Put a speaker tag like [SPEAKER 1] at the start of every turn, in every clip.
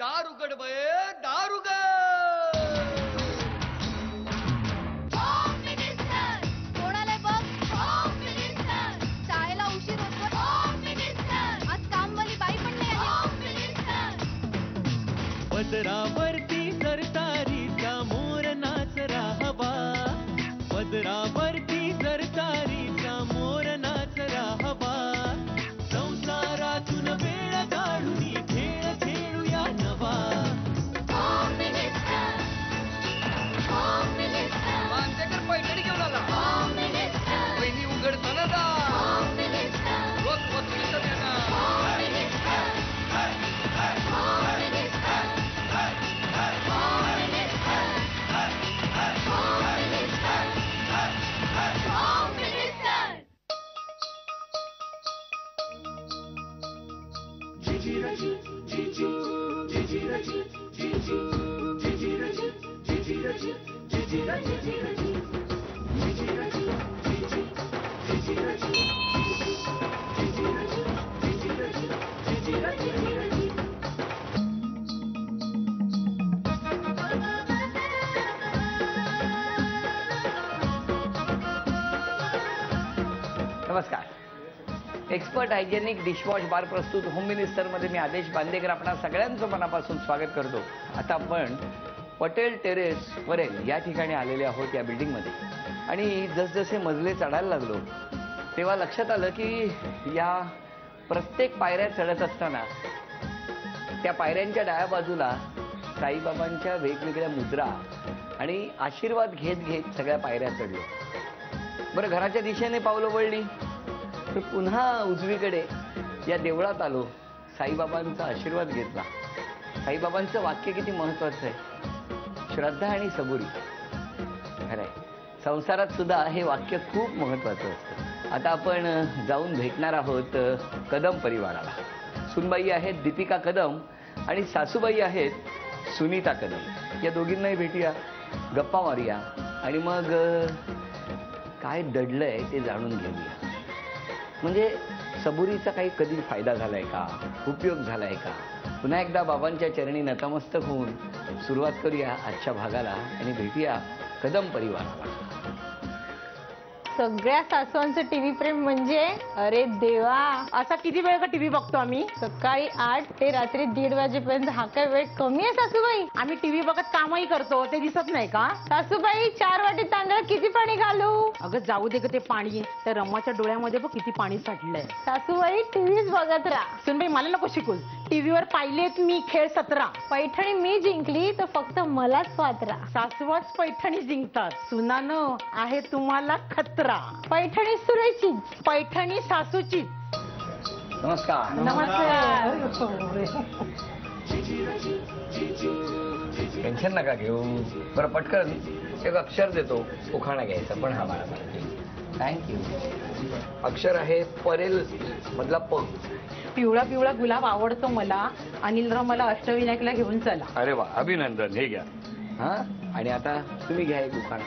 [SPEAKER 1] दारुगड बये दारुगड.
[SPEAKER 2] कोणाला बघ होम मिनिस्टर. शाळेला उशीर होतो होम मिनिस्टर. आज कामवाली बाई पण नाही आली होम मिनिस्टर.
[SPEAKER 3] पदरावरती सरतारीचा मोर नाचरा हवा, पदरावरती सरतारीचा मोर नाचरा हवा. संसारातून वेळ काढून खेळ खेळूया नवा.
[SPEAKER 2] Home minister. Home minister.
[SPEAKER 1] मानसेकर पैठणी घेऊन आला.
[SPEAKER 2] Home minister.
[SPEAKER 1] वहिनी उघडताना दा.
[SPEAKER 2] Home minister.
[SPEAKER 1] रोज वसुलीचं देणार.
[SPEAKER 2] Home minister. Home minister. Home minister. Home minister. Home minister.
[SPEAKER 4] नमस्कार. एक्सपर्ट हायजेनिक डिशवॉश बार प्रस्तुत होम मिनिस्टर मध्ये मी आदेश बांदेकर आपणा सगळ्यांचं मनापासून स्वागत करतो. आता आपण पटेल टेरेस वरेल या ठिकाणी आलेले आहोत या बिल्डिंगमध्ये. आणि जसजसे मजले चढायला लागलो तेव्हा लक्षात आलं की या प्रत्येक पायऱ्या चढत असताना त्या पायऱ्यांच्या डाव्या बाजूला साईबाबांच्या वेगवेगळ्या मुद्रा आणि आशीर्वाद घेत घेत सगळ्या पायऱ्या चढलो. बरं, घराच्या दिशेने पावलं वळली तर पुन्हा उजवीकडे या देवळात आलो, साईबाबांचा आशीर्वाद घेतला. साईबाबांचं वाक्य किती महत्वाचं आहे, श्रद्धा आणि सबुरी. खरंय, संसारात सुद्धा हे वाक्य खूप महत्वाचं असतं. आता आपण जाऊन भेटणार आहोत कदम परिवाराला. सुनबाई आहेत दीपिका कदम आणि सासूबाई आहेत सुनीता कदम. या दोघींनाही भेटूया, गप्पा मारूया आणि मग काय दडलंय ते जाणून घेऊया. म्हणजे सबुरीचा काही कधी फायदा झालाय का, उपयोग झालाय का. पुन्हा एकदा बाबांच्या चरणी नतमस्तक होऊन सुरुवात करूया आजच्या भागाला आणि भेटूया कदम परिवाराला.
[SPEAKER 5] सगळ्या सासवांचं टीव्ही प्रेम म्हणजे अरे देवा. असा किती वेळ का टीव्ही बघतो आम्ही? सकाळी 8 ते रात्री 1:30 वाजेपर्यंत. हा काय वेळ कमी आहे सासूबाई? आम्ही टीव्ही बघत कामही करतो, ते दिसत नाही का? सासूबाई 4 वाटी तांदळात किती पाणी घालू? अगं जाऊ दे ग ते पाणी. त्या रमाच्या डोळ्यामध्ये बघ किती पाणी साठलंय. सासूबाई टीव्हीच बघत राहा. सुनबाई मला नको शिकूस. टीव्हीवर पाहिलेत मी खेळ 17. पैठणी मी जिंकली तर फक्त मलाच पात्रा. सासूबाच पैठणी जिंकतात. सुनानो आहे तुम्हाला खतरा. पैठणी सुरेची, पैठणी सासूची.
[SPEAKER 4] नमस्कार.
[SPEAKER 5] नमस्कार.
[SPEAKER 4] टेन्शन नका घेऊ. बरं, पटकन एक अक्षर देतो, उखाणा घ्यायचा. पण हा मला थँक्यू. अक्षर आहे परेल मधला प.
[SPEAKER 5] पिवळा पिवळा गुलाब आवडतो मला. अनिलराव मला अष्टविनायकला घेऊन चला.
[SPEAKER 4] अरे वा, अभिनंदन. हे घ्या. हा, आणि आता तुम्ही घ्या एक उखाणा.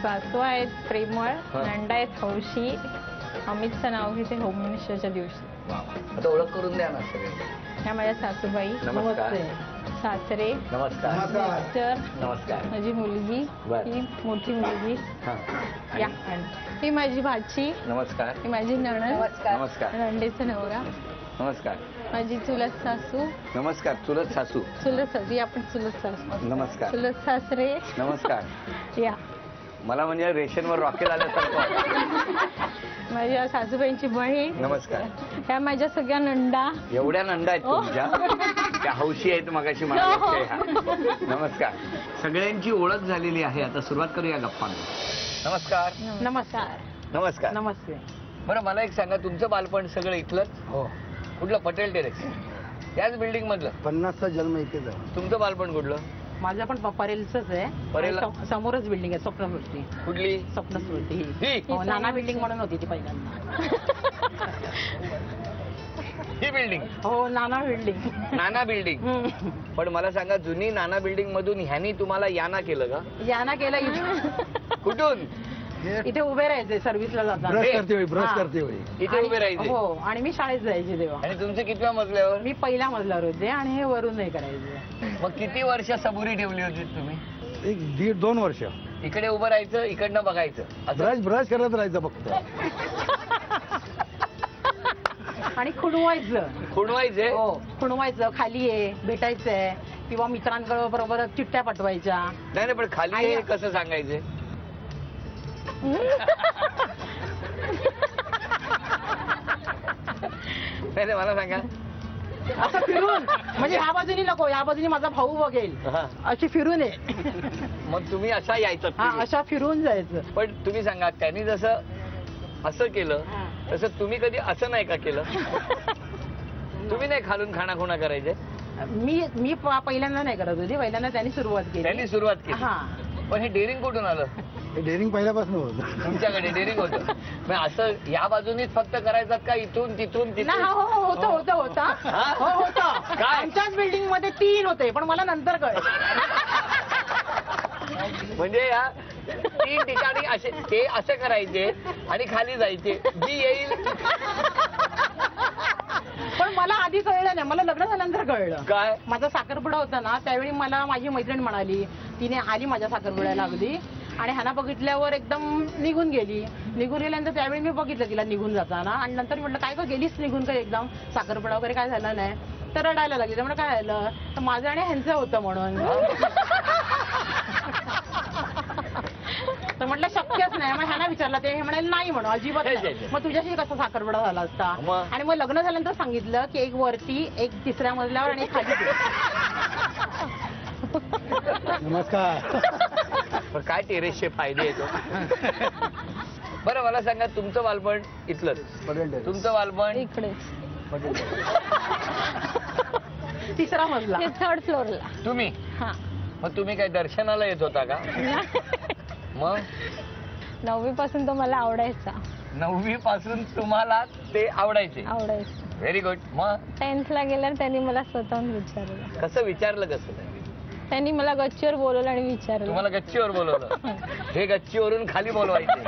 [SPEAKER 6] सासू आहेत प्रेमळ,
[SPEAKER 4] हा.
[SPEAKER 6] नंदा आहेत हौशी. अमितचं नाव घेते होम मिनिस्टरच्या दिवशी.
[SPEAKER 4] वा, आता ओळख करून द्या ना सगळे.
[SPEAKER 6] ह्या माझ्या सासूबाई.
[SPEAKER 4] नमस्कार.
[SPEAKER 6] सासरे,
[SPEAKER 4] नमस्कार.
[SPEAKER 6] मिस्टर,
[SPEAKER 4] नमस्कार.
[SPEAKER 6] माझी मुलगी,
[SPEAKER 4] बर.
[SPEAKER 6] ही मोठी मुलगी.
[SPEAKER 4] हा.
[SPEAKER 6] या, ही माझी भाची,
[SPEAKER 4] नमस्कार.
[SPEAKER 6] ही माझी नणंद,
[SPEAKER 4] नमस्कार.
[SPEAKER 6] नंदेचा नवरा,
[SPEAKER 4] नमस्कार.
[SPEAKER 6] माझी चुलत सासू.
[SPEAKER 4] नमस्कार. चुलत सासू.
[SPEAKER 6] चुलत सासू, आपण चुलत सासू.
[SPEAKER 4] नमस्कार.
[SPEAKER 6] चुलत सासरे.
[SPEAKER 4] नमस्कार.
[SPEAKER 6] या,
[SPEAKER 4] मला म्हणजे रेशनवर रॉकेल आल्यासारखं वाटतं.
[SPEAKER 6] माझ्या सासूबाईंची बहीण.
[SPEAKER 4] नमस्कार.
[SPEAKER 6] ह्या माझ्या सगळ्या नंदा.
[SPEAKER 4] एवढ्या नंदा आहेत तुमच्या? त्या हौशी आहेत मगाशी मला वाटतंय. हा. नमस्कार. सगळ्यांची ओळख झालेली आहे. आता सुरुवात करूया गप्पांना. नमस्कार.
[SPEAKER 5] नमस्कार.
[SPEAKER 4] नमस्कार.
[SPEAKER 5] नमस्ते.
[SPEAKER 4] बरं, मला एक सांगा, तुमचं बालपण सगळं इथलंच?
[SPEAKER 7] हो.
[SPEAKER 4] कुठलं? पटेल टेरेस याच बिल्डिंग मधलं?
[SPEAKER 7] 50चा जन्म इथेच आहे.
[SPEAKER 4] तुमचं बालपण कुठलं?
[SPEAKER 5] माझं पण परेलच आहे.
[SPEAKER 4] परेल?
[SPEAKER 5] समोरच बिल्डिंग आहे, स्वप्नसृष्टी.
[SPEAKER 4] कुठली?
[SPEAKER 5] स्वप्नसृष्टी
[SPEAKER 4] ही?
[SPEAKER 5] हो, नाना बिल्डिंग म्हणून होती ती पहिल्यांदा.
[SPEAKER 4] ही बिल्डिंग?
[SPEAKER 5] हो, नाना बिल्डिंग.
[SPEAKER 4] नाना बिल्डिंग. पण मला सांगा, जुनी नाना बिल्डिंग मधून ह्यानी तुम्हाला याना केलं का?
[SPEAKER 5] याना केलं.
[SPEAKER 4] कुठून?
[SPEAKER 5] इथे उभे राहायचे सर्व्हिसला जाताना.
[SPEAKER 7] ब्रश करते वेळी ब्रश
[SPEAKER 5] हा.
[SPEAKER 7] करते वेळी
[SPEAKER 4] इथे उभे राहायचे
[SPEAKER 5] हो, आणि मी शाळेत जायचे तेव्हा.
[SPEAKER 4] आणि तुमचे कितव्या मजल्यावर?
[SPEAKER 5] मी पहिल्या मजल्यावर होते आणि हे वरून नाही करायचे.
[SPEAKER 4] मग किती वर्ष सबुरी ठेवली होती तुम्ही?
[SPEAKER 7] एक 1.5-2 वर्ष
[SPEAKER 4] इकडे उभं राहायचं, इकडनं बघायचं असं?
[SPEAKER 7] ब्रश ब्रश करत राहायचं फक्त.
[SPEAKER 5] आणि खुणवायचं.
[SPEAKER 4] खुणवायचे?
[SPEAKER 5] हो, खुणवायचं. खाली आहे, भेटायचंय, किंवा मित्रांबरोबर चिठ्ठ्या पाठवायच्या.
[SPEAKER 4] नाही नाही, पण खाली
[SPEAKER 5] आणि-
[SPEAKER 4] हे कसं सांगायचे? नाही नाही, मला सांगा.
[SPEAKER 5] असं फिरून, म्हणजे ह्या बाजूनी नको, ह्या बाजूनी माझा भाऊ बघेल,
[SPEAKER 4] हा.
[SPEAKER 5] अशी फिरून आहे.
[SPEAKER 4] मग तुम्ही अशा यायचं
[SPEAKER 5] हा,
[SPEAKER 4] फिरून.
[SPEAKER 5] अशा फिरून जायचं.
[SPEAKER 4] पण तुम्ही सांगा, त्यांनी जसं असं केलं तसं तुम्ही कधी असं नाही का केलं? तुम्ही नाही खालून खाणाखुणा करायचे?
[SPEAKER 5] मी पहिल्यांदा नाही करत होती, पहिल्यांदा त्यांनी सुरुवात केली.
[SPEAKER 4] त्यांनी सुरुवात केली.
[SPEAKER 5] हा.
[SPEAKER 4] पण हे डेअरिंग कुठून आलं?
[SPEAKER 7] हे डेअरिंग पहिल्यापासून होतं.
[SPEAKER 4] तुमच्याकडे डेअरिंग होतं? मग असं या बाजूनीच फक्त करायचं का इथून तिथून
[SPEAKER 5] ना,
[SPEAKER 4] तिथून?
[SPEAKER 5] हो हो, होतं होतं होतं.
[SPEAKER 4] हा?
[SPEAKER 5] हो, होतं.
[SPEAKER 4] काय?
[SPEAKER 5] आमच्याच बिल्डिंग मध्ये 3 होते, पण मला नंतर कळलं.
[SPEAKER 4] म्हणजे या 3 ठिकाणी असे ते असं करायचे आणि खाली जायचे, जी येईल.
[SPEAKER 5] पण मला आधी कळलं नाही, मला लग्न झाल्यानंतर कळलं.
[SPEAKER 4] काय?
[SPEAKER 5] माझा साखरपुडा होता ना, त्यावेळी मला माझी मैत्रीण म्हणाली, तिने आली माझ्या साखरपुड्याला अगदी, आणि ह्यांना बघितल्यावर एकदम निघून गेल्यानंतर त्यावेळी मी बघितलं तिला निघून जाताना, आणि नंतर म्हटलं काय गं गेलीच निघून का एकदम, साखरपुडा वगैरे काय झालं नाही? तर रडायला लागली. तर म्हटलं काय झालं? तर माझं आणि ह्यांचं होतं म्हणून. तर म्हटलं शक्यच नाही. मग ह्यांना विचारलं, ते हे म्हणाले नाही म्हणून, अजिबात नाही. मग तुझ्याशी कसा साखरपुडा झाला असता?
[SPEAKER 4] मग?
[SPEAKER 5] आणि मग लग्न झाल्यानंतर सांगितलं की एक वरती, एक तिसऱ्या मजल्यावर आणि एक खाली.
[SPEAKER 7] नमस्कार.
[SPEAKER 4] पण काय टेरेसचे फायदे येतो. बरं मला सांगा, तुमचं बालपण इथलंच?
[SPEAKER 7] पटेल टेरेस.
[SPEAKER 4] तुमचं बालपण
[SPEAKER 6] इकडेच,
[SPEAKER 7] पटेल टेरेस.
[SPEAKER 5] तिसरा मजला.
[SPEAKER 6] 3rd फ्लोअरला.
[SPEAKER 4] तुम्ही?
[SPEAKER 6] हा.
[SPEAKER 4] मग तुम्ही काय दर्शनाला येत होता का? मग
[SPEAKER 6] 9वी पासून तो मला आवडायचा.
[SPEAKER 4] 9वी पासून तुम्हाला ते आवडायचे? Very good. मग
[SPEAKER 6] 10th ला गेल्यावर त्यांनी मला स्वतःहून विचारलं.
[SPEAKER 4] कसं विचारलं? कसं
[SPEAKER 6] त्यांनी मला गच्चीवर बोलवलं आणि विचारलं.
[SPEAKER 4] तुम्हाला गच्चीवर बोलवलं? हे गच्चीवरून खाली बोलवायचे.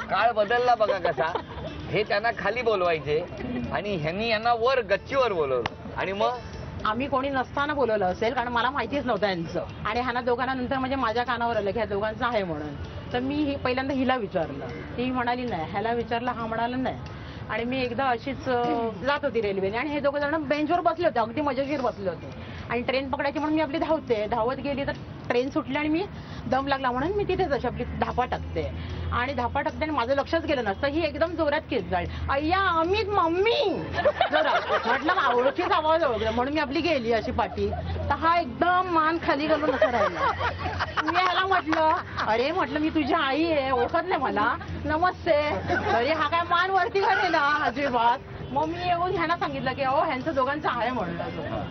[SPEAKER 4] काळ बदलला बघा कसा. हे त्यांना खाली बोलवायचे आणि ह्यांनी यांना वर गच्चीवर बोलवलं. आणि मग
[SPEAKER 5] आम्ही कोणी नसताना बोलवलं असेल, कारण मला माहितीच नव्हतं यांचं, आणि ह्यांना दोघांना नंतर म्हणजे माझ्या कानावर आलं की ह्या दोघांचं आहे म्हणून. तर मी पहिल्यांदा हिला विचारलं, ती म्हणाली नाही. ह्याला विचारलं, हा म्हणाला नाही. आणि मी एकदा अशीच जात होती रेल्वेने, आणि हे दोघं जण बेंचवर बसले होते, अगदी मजेशीर बसले होते, आणि ट्रेन पकडायची म्हणून मी आपली धावत गेली, तर ट्रेन सुटली आणि मी दम लागला म्हणून मी तिथेच अशी आपली धापा टाकते, आणि माझं लक्षच गेलं नसतं. ही एकदम जोरात केस जाईल, अय्या अमित मम्मी जोरात. म्हटलं आवडतीच आवाज ओळखला म्हणून मी आपली गेली अशी पाठी. तर हा एकदम मान खाली घालून असं राहिला. मी ह्याला म्हटलं, अरे म्हटलं मी तुझी आई आहे, ओळखत नाही मला, नमस्ते. अरे हा काय मान वरती घाले ना अजिबात. मग मी येऊन ह्यांना सांगितलं की अहो ह्यांचं दोघांचं आहे म्हणलं.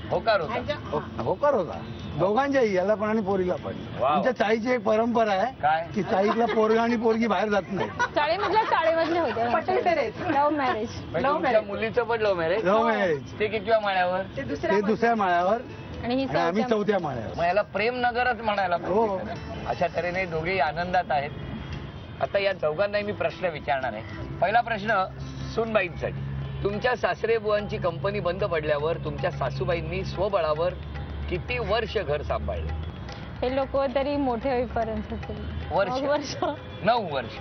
[SPEAKER 4] होकार होता.
[SPEAKER 7] होकार होता दोघांच्याही, याला पण आणि पोरीला पण.
[SPEAKER 4] वाव.
[SPEAKER 7] आमच्या चाळीची एक परंपरा आहे
[SPEAKER 4] काय?
[SPEAKER 7] की चाळीतला पोरगा आणि पोरगी बाहेर जात नाही.
[SPEAKER 6] शाळेमधले होते.
[SPEAKER 5] पटेल टेरेस.
[SPEAKER 6] Love marriage.
[SPEAKER 4] म्हणजे
[SPEAKER 5] Love
[SPEAKER 4] तुमच्या
[SPEAKER 5] marriage.
[SPEAKER 4] मुलीचं पण लव्ह मॅरेज?
[SPEAKER 7] Love marriage.
[SPEAKER 4] ते कितव्या माळ्यावर?
[SPEAKER 5] ते
[SPEAKER 7] ते
[SPEAKER 5] दुसऱ्या
[SPEAKER 7] 2ऱ्या माळ्यावर
[SPEAKER 6] आणि ही
[SPEAKER 7] आणि आम्ही 4थ्या माळ्यावर.
[SPEAKER 4] मग याला प्रेम नगरच म्हणायला
[SPEAKER 7] हो.
[SPEAKER 4] पाहिजे. अशा तऱ्हेने दोघेही आनंदात आहेत. आता या चौघांनाही मी प्रश्न विचारणार आहे. पहिला प्रश्न सूनबाईंसाठी. तुमच्या सासरे बुवांची कंपनी बंद पडल्यावर तुमच्या सासूबाईंनी स्वबळावर किती वर्ष घर सांभाळले?
[SPEAKER 6] हे लोक तरी मोठे होईपर्यंत होते.
[SPEAKER 4] वर्ष? 9 वर्ष.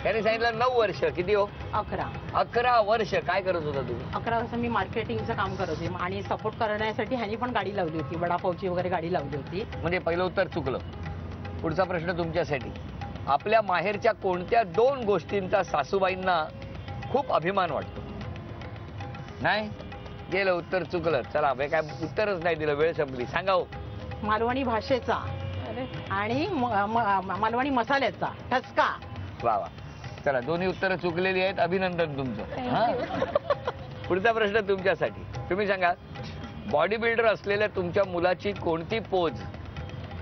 [SPEAKER 4] त्यांनी सांगितलं 9 वर्ष. किती हो?
[SPEAKER 5] 11.
[SPEAKER 4] 11 वर्ष. काय करत होता तुम्ही?
[SPEAKER 5] 11 वर्ष मी मार्केटिंगचं काम करत होते, आणि सपोर्ट करण्यासाठी ह्यांनी पण गाडी लावली होती, वडापावची वगैरे गाडी लावली होती.
[SPEAKER 4] म्हणजे पहिलं उत्तर चुकलं. पुढचा प्रश्न तुमच्यासाठी. आपल्या माहेरच्या कोणत्या 2 गोष्टींचा सासूबाईंना खूप अभिमान वाटतो? नाही गेलं उत्तर चुकलं. चला बे, काय उत्तरच नाही दिलं, वेळ संपली. सांगा हो.
[SPEAKER 5] मालवणी भाषेचा आणि मालवणी मसाल्याचा ठसका.
[SPEAKER 4] वा वा. चला, दोन्ही उत्तरं चुकलेली आहेत. अभिनंदन तुमचं. हा? पुढचा प्रश्न तुमच्यासाठी. तुम्ही सांगा, बॉडी बिल्डर असलेल्या तुमच्या मुलाची कोणती पोज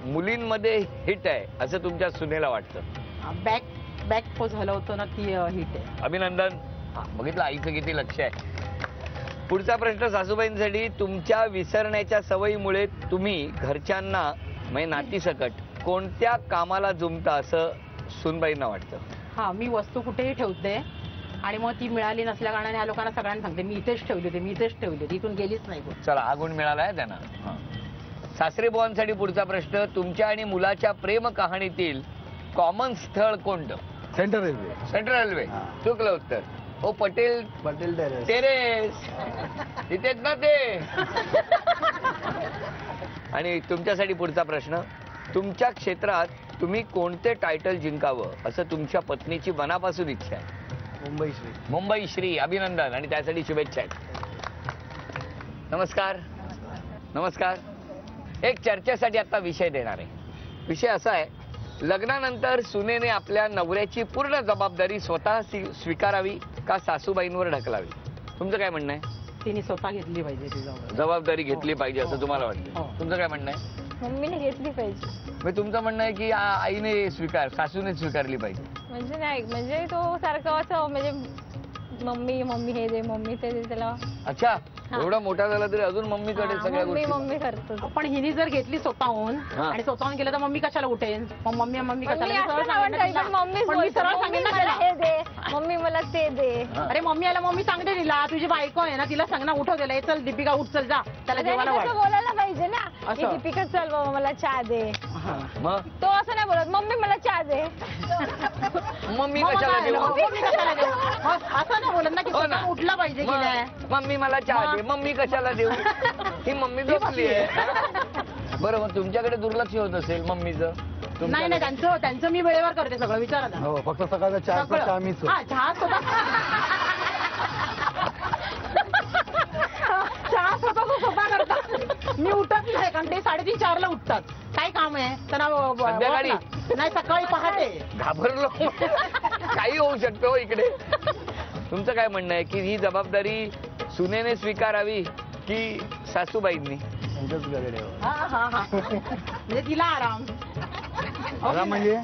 [SPEAKER 4] मुलींमध्ये हिट आहे असं तुमच्या सुनेला वाटतं?
[SPEAKER 5] बॅक पोज हलवतो ना, ती हिट आहे.
[SPEAKER 4] अभिनंदन. हा, बघितलं आईचं किती लक्ष आहे. पुढचा प्रश्न सासूबाईंसाठी. तुमच्या विसरण्याच्या सवयीमुळे तुम्ही घरच्यांना म्हणजे नातीसकट कोणत्या कामाला जुमता असं सुनबाईंना वाटतं?
[SPEAKER 5] हा, मी वस्तू कुठेही ठेवते आणि मग ती मिळाली नसल्या कारणाने या लोकांना सगळ्यांना सांगते मी इथेच ठेवली होती, मी इथेच ठेवली होती, इथून गेलीच नाही कुठे.
[SPEAKER 4] चला, हा गुण मिळाला आहे त्यांना. सासरे बुवांसाठी पुढचा प्रश्न, तुमच्या आणि मुलाच्या प्रेम कहाणीतील कॉमन स्थळ कोणतं?
[SPEAKER 7] Centre railway.
[SPEAKER 4] Central railway.
[SPEAKER 7] हा.
[SPEAKER 4] चुकलं उत्तर. ओ पटेल
[SPEAKER 7] पटेल टेरेस.
[SPEAKER 4] टेरेस, तिथेच ना ते. आणि तुमच्यासाठी पुढचा प्रश्न, तुमच्या क्षेत्रात तुम्ही कोणते टायटल जिंकावं असं तुमच्या पत्नीची मनापासून इच्छा आहे?
[SPEAKER 7] मुंबई श्री.
[SPEAKER 4] मुंबई श्री. अभिनंदन आणि त्यासाठी शुभेच्छा आहेत. नमस्कार. नमस्कार. एक चर्चेसाठी आता विषय देणार आहे. विषय असा आहे, लग्नानंतर सुनेने आपल्या नवऱ्याची पूर्ण जबाबदारी स्वतः स्वीकारावी का सासूबाईंवर ढकलावी? तुमचं काय म्हणणं आहे?
[SPEAKER 5] तिने स्वतः घेतली पाहिजे ती
[SPEAKER 4] जबाबदारी घेतली पाहिजे असं तुम्हाला वाटतं?
[SPEAKER 5] हो.
[SPEAKER 4] तुमचं काय म्हणणं आहे?
[SPEAKER 6] मम्मीने घेतली पाहिजे.
[SPEAKER 4] म्हणजे तुमचं म्हणणं आहे की आईने सासूने स्वीकारली पाहिजे?
[SPEAKER 6] म्हणजे नाही, म्हणजे तो सारखं असं म्हणजे मम्मी मम्मी हे दे, मम्मी ते दे त्याला.
[SPEAKER 4] अच्छा, एवढा मोठा झाला तरी अजून मम्मीकडे सगळ्या
[SPEAKER 6] मम्मी
[SPEAKER 4] गोष्टी.
[SPEAKER 6] मम्मी करतो.
[SPEAKER 5] पण हिने जर घेतली स्वतःहून
[SPEAKER 4] हा.
[SPEAKER 5] आणि स्वतःहून केलं तर मम्मी कशाला उठेल? मग मम्मी मम्मी
[SPEAKER 6] पण मी
[SPEAKER 5] कशाला? मी
[SPEAKER 6] असं
[SPEAKER 5] सरळ
[SPEAKER 6] नाही
[SPEAKER 5] सांगेन ना
[SPEAKER 6] म्हणत,
[SPEAKER 5] तिला.
[SPEAKER 6] पण मम्मीच
[SPEAKER 5] पण मी
[SPEAKER 6] बोलते,
[SPEAKER 5] सरळ
[SPEAKER 6] मम्मी
[SPEAKER 5] सांगेन ना
[SPEAKER 6] मला
[SPEAKER 5] तिला.
[SPEAKER 6] हे दे, मम्मी मला ते दे.
[SPEAKER 5] अरे मम्मी आला, मम्मी सांगते तिला तुझी बायको आहे ना, तिला सांग ना उठव दिला, चल दीपिका उठ, चल जा त्याला
[SPEAKER 6] त्याने
[SPEAKER 5] जेवायला
[SPEAKER 6] कसं
[SPEAKER 5] वाढ.
[SPEAKER 6] बोलायला पाहिजे ना की
[SPEAKER 5] असं.
[SPEAKER 6] दीपिका चल बाबा मला चहा दे.
[SPEAKER 4] मग
[SPEAKER 6] तो असं नाही बोलत, मम्मी मला चहा दे.
[SPEAKER 4] मम्मी
[SPEAKER 5] मग
[SPEAKER 4] कशाला
[SPEAKER 5] काय?
[SPEAKER 4] देऊ?
[SPEAKER 5] मम्मी कशाला देऊ? मग असं नाही बोलत ना की
[SPEAKER 4] हो ना.
[SPEAKER 5] स्वतः उठला पाहिजे की नाही.
[SPEAKER 4] मम्मी मला चहा दे. मम्मी कशाला देऊ? ही मम्मी झोपली आहे. बरं, मग तुमच्याकडे दुर्लक्ष होत असेल मम्मीचं?
[SPEAKER 5] नाही नाही, त्यांचं मी वेळेवर करते सगळं, विचारा ना.
[SPEAKER 7] हो, फक्त सकाळचा चहा
[SPEAKER 5] सगळं.
[SPEAKER 7] चहा मीच.
[SPEAKER 5] हा, चहा स्वतः चहा स्वतः करतात. मी उठत नाही कारण ते 3:30-4 ला उठतात. काय काम आहे त्यांना?
[SPEAKER 4] संध्याकाळी?
[SPEAKER 5] नाही, सकाळी पहाटे.
[SPEAKER 4] घाबरलो. काही होऊ शकतो इकडे. तुमचं काय म्हणणं आहे की ही जबाबदारी सुनेने स्वीकारावी की सासूबाईंनी?
[SPEAKER 7] त्यांच्याचकडे.
[SPEAKER 5] हा हा हा, म्हणजे तिला आराम.
[SPEAKER 7] मला म्हणजे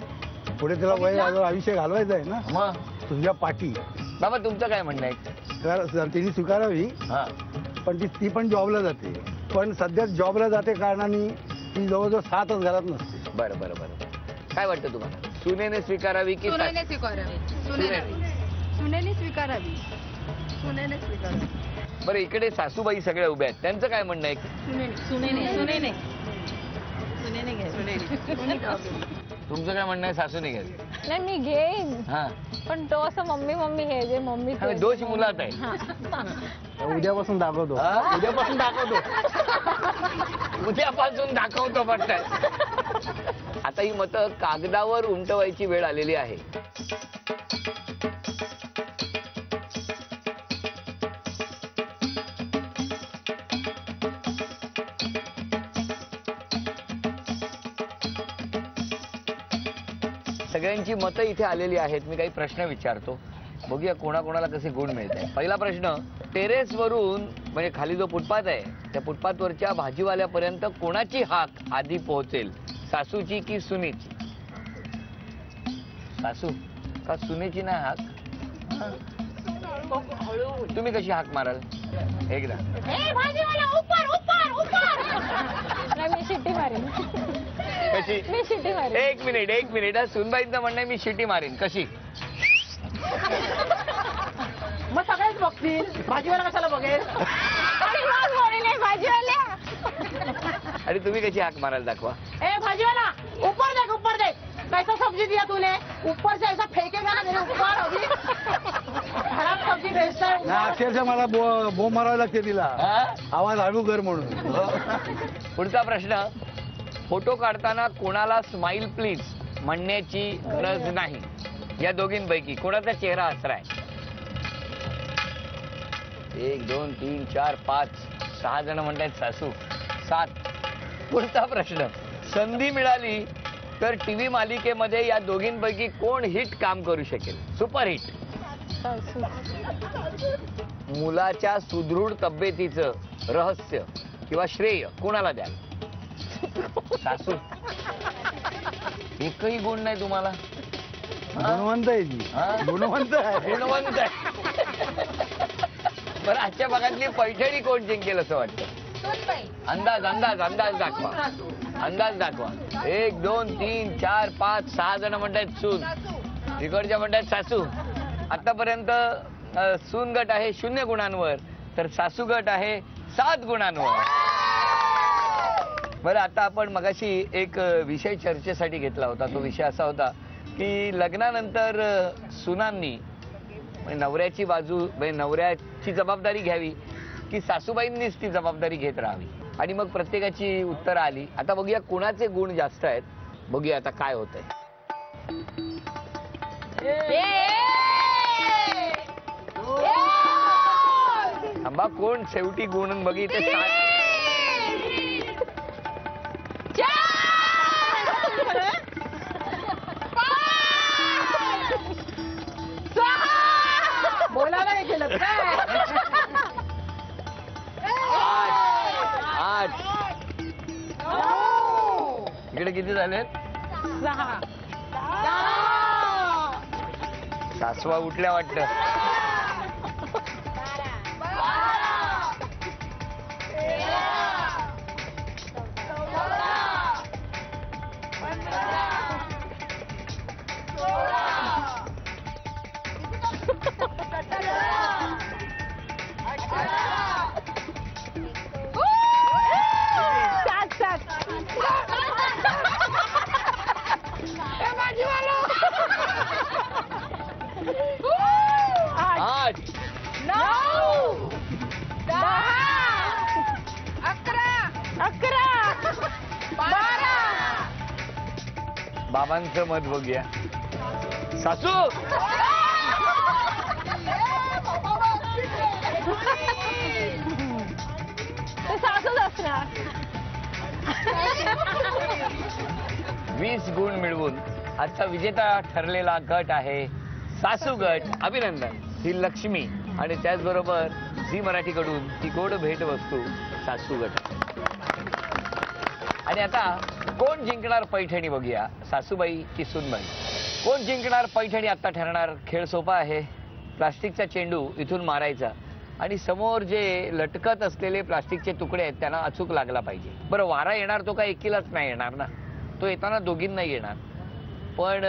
[SPEAKER 7] पुढे तिला वय आयुष्य घालवायचं आहे ना
[SPEAKER 4] मग
[SPEAKER 7] तुझ्या पाठी.
[SPEAKER 4] बाबा, तुमचं काय म्हणणं आहे?
[SPEAKER 7] तर तिने स्वीकारावी,
[SPEAKER 4] हा.
[SPEAKER 7] पण ती पण जॉबला जाते. पण सध्या जॉबला जाते कारणाने ती जवळजवळ 7 घरात नसते.
[SPEAKER 4] बरं बरं बरं. काय वाटतं तुम्हाला? सुनेने स्वीकारावी की
[SPEAKER 2] सुनेने स्वीकारावी. सुनेने स्वीकारावी. सुनेने स्वीकारावी.
[SPEAKER 4] बरं, इकडे सासूबाई सगळ्या उभ्या आहेत, त्यांचं काय म्हणणं आहे?
[SPEAKER 5] सुनेने
[SPEAKER 4] तुमचं काय म्हणणं आहे? सासूने घ्यायचं?
[SPEAKER 6] नाही, मी घेईन,
[SPEAKER 4] हा.
[SPEAKER 6] पण तो असं मम्मी मम्मी हे दे, मम्मी ते
[SPEAKER 4] हा,
[SPEAKER 6] दे.
[SPEAKER 4] दोष मुलात आहे.
[SPEAKER 6] हा.
[SPEAKER 7] उद्यापासून दाखवतो.
[SPEAKER 4] हा?
[SPEAKER 7] उद्यापासून दाखवतो.
[SPEAKER 4] उद्यापासून दाखवतो म्हणतात. आता ही मतं कागदावर उमटवायची वेळ आलेली आहे. सगळ्यांची मतं इथे आलेली आहेत. मी काही प्रश्न विचारतो, बघूया कोणाकोणाला कसे गुण मिळते. पहिला प्रश्न, टेरेस वरून म्हणजे खाली जो फुटपाथ आहे त्या फुटपाथवरच्या भाजीवाल्यापर्यंत कोणाची हाक आधी पोहोचेल, सासूची की सुनेची? सासू का सुनेची नाही हाक? तुम्ही कशी हाक माराल? एकदा
[SPEAKER 6] नाही, मी शिट्टी मारेन.
[SPEAKER 4] कशी?
[SPEAKER 6] मी शिट्टी मारेन.
[SPEAKER 4] एक मिनिट. सुनबाईंचं म्हणणं आहे मी शिटी मारेन. कशी?
[SPEAKER 5] मग सगळेच बघतील, भाजीवाला कशाला बघेल?
[SPEAKER 6] आणि मग बोलेले भाजीवाल्या.
[SPEAKER 4] आणि तुम्ही कशी हाक मारायला दाखवा.
[SPEAKER 5] ए भाजीवाला, ऊपर देख कैसा सब्जी दिया तूने, ऊपर से ऐसा फेंकेगा ना मेरे ऊपर अभी. खराब सब्जी भेजता है
[SPEAKER 7] नाही,
[SPEAKER 5] ऊपर.
[SPEAKER 7] अक्षरशः मला बो मारावं लागते तिला.
[SPEAKER 4] हा?
[SPEAKER 7] आवाज हळू कर म्हणून.
[SPEAKER 4] पुढचा प्रश्न, फोटो काढताना कोणाला स्माइल प्लीज म्हणण्याची गरज नाही, या दोघींपैकी कोणाचा चेहरा हसराय? 1 2 3 4 5 6 जण म्हणतात सासू. 7. पुढचा प्रश्न, संधी मिळाली तर टीव्ही मालिकेमध्ये या दोघींपैकी कोण हिट काम करू शकेल, सुपरहिट?
[SPEAKER 6] सासू.
[SPEAKER 4] मुलाच्या सुदृढ तब्येतीचं रहस्य किंवा श्रेय कोणाला द्याल? सासू. एकही गुण नाही तुम्हाला?
[SPEAKER 7] गुणवंत आहे ती.
[SPEAKER 4] हा?
[SPEAKER 7] गुणवंत आहे.
[SPEAKER 4] गुणवंत आहे. बरं, आजच्या भागातली पैठणी कोण जिंकेल असं वाटतं? अंदाज दाखवा. अंदाज दाखवा. 1 2 3 4 5 6 जण म्हणतात सून, तिकडच्या म्हणतात सासू. आतापर्यंत सून गट आहे 0 गुणांवर, तर सासू गट आहे 7 गुणांवर. बरं, आता आपण मगाशी एक विषय चर्चेसाठी घेतला होता. तो विषय असा होता की लग्नानंतर सुनांनी नवऱ्याची बाजू, नवऱ्याची जबाबदारी घ्यावी की सासूबाईंनीच ती जबाबदारी घेत राहावी. आणि मग प्रत्येकाची उत्तरं आली. आता बघूया कोणाचे गुण जास्त आहेत. बघूया आता काय होतंय. थांबा, कोण शेवटी गुण बघितले.
[SPEAKER 5] बोलायला नाही केलं काय?
[SPEAKER 4] 8. इकडे किती झाले?
[SPEAKER 5] 6.
[SPEAKER 4] सासवा उठल्या वाटतं. बाबांचं मत बघूया. सासू
[SPEAKER 6] सासूच असणार.
[SPEAKER 4] 20 गुण मिळवून आजचा विजेता ठरलेला गट आहे सासू गट. अभिनंदन. ही लक्ष्मी आणि त्याचबरोबर झी मराठीकडून ती गोड भेट वस्तू सासू गट. आणि आता कोण जिंकणार पैठणी बघूया, सासूबाई की सुनबाई. कोण जिंकणार पैठणी आता ठरणार. खेळ सोपा आहे. प्लास्टिकचा चेंडू इथून मारायचा आणि समोर जे लटकत असलेले प्लास्टिकचे तुकडे आहेत त्यांना अचूक लागला पाहिजे. बरं, वारा येणार तो काय एकीलाच नाही येणार ना, तो येताना दोघींना येणार. पण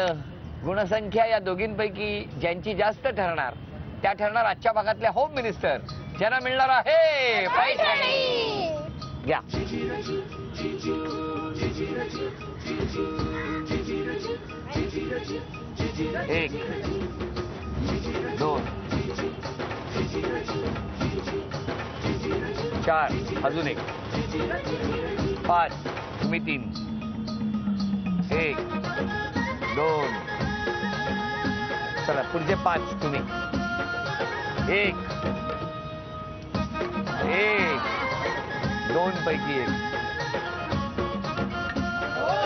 [SPEAKER 4] गुणसंख्या या दोघींपैकी ज्यांची जास्त ठरणार त्या ठरणार आजच्या भागातल्या होम मिनिस्टर, ज्यांना मिळणार आहे पैठणी. घ्या. 1 2 4 अजून 1 5 तुम्ही 3 1 2 चला पुढचे 5 तुम्ही 1 2 पैकी 1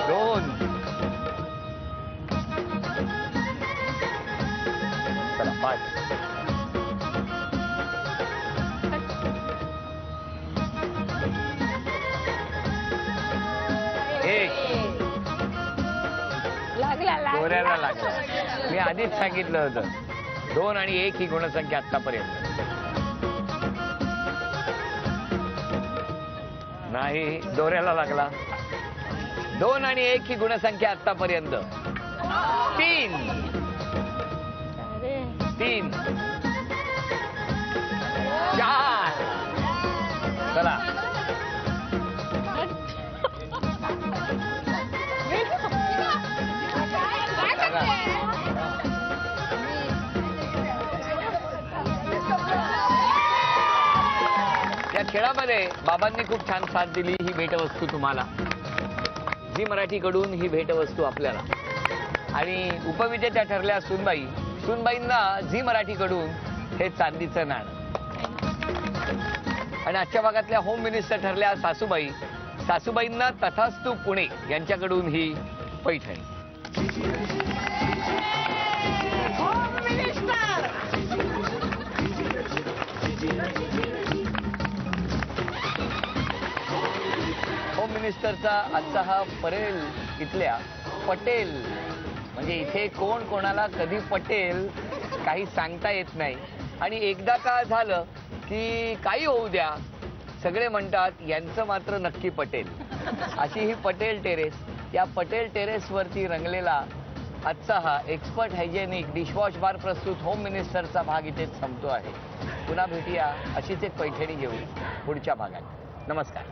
[SPEAKER 4] 2 चला 5 दोऱ्याला लागला. मी आधीच सांगितलं होतं 2 आणि 1 ही गुणसंख्या आतापर्यंत नाही. दोऱ्याला लागला. 2 आणि 1 ही गुणसंख्या आतापर्यंत 3 4 चला. या खेळामध्ये बाबांनी खूप छान साथ दिली. ही भेटवस्तू तुम्हाला झी मराठीकडून, ही भेटवस्तू आपल्याला. आणि उपविजेत्या ठरल्या सुनबाई. सुनबाईंना झी मराठीकडून हे चांदीचं नाणं. आणि आजच्या भागातल्या होम मिनिस्टर ठरल्या सासूबाई. सासूबाईंना तथास्तू पुणे यांच्याकडून ही पैठणी. होम मिनिस्टरचा आजचा हा परेल इथल्या पटेल, म्हणजे इथे कोण कोणाला कधी पटेल काही सांगता येत नाही. आणि एकदा का झालं की काही होऊ द्या, सगळे म्हणतात यांचं मात्र नक्की पटेल. अशी ही पटेल टेरेस. या पटेल टेरेसवरती रंगलेला आजचा हा एक्सपर्ट हायजेनिक डिशवॉश बार प्रस्तुत होम मिनिस्टरचा भाग इथेच संपतो आहे. पुन्हा भेटूया अशीच एक पैठणी घेऊन पुढच्या भागात. नमस्कार.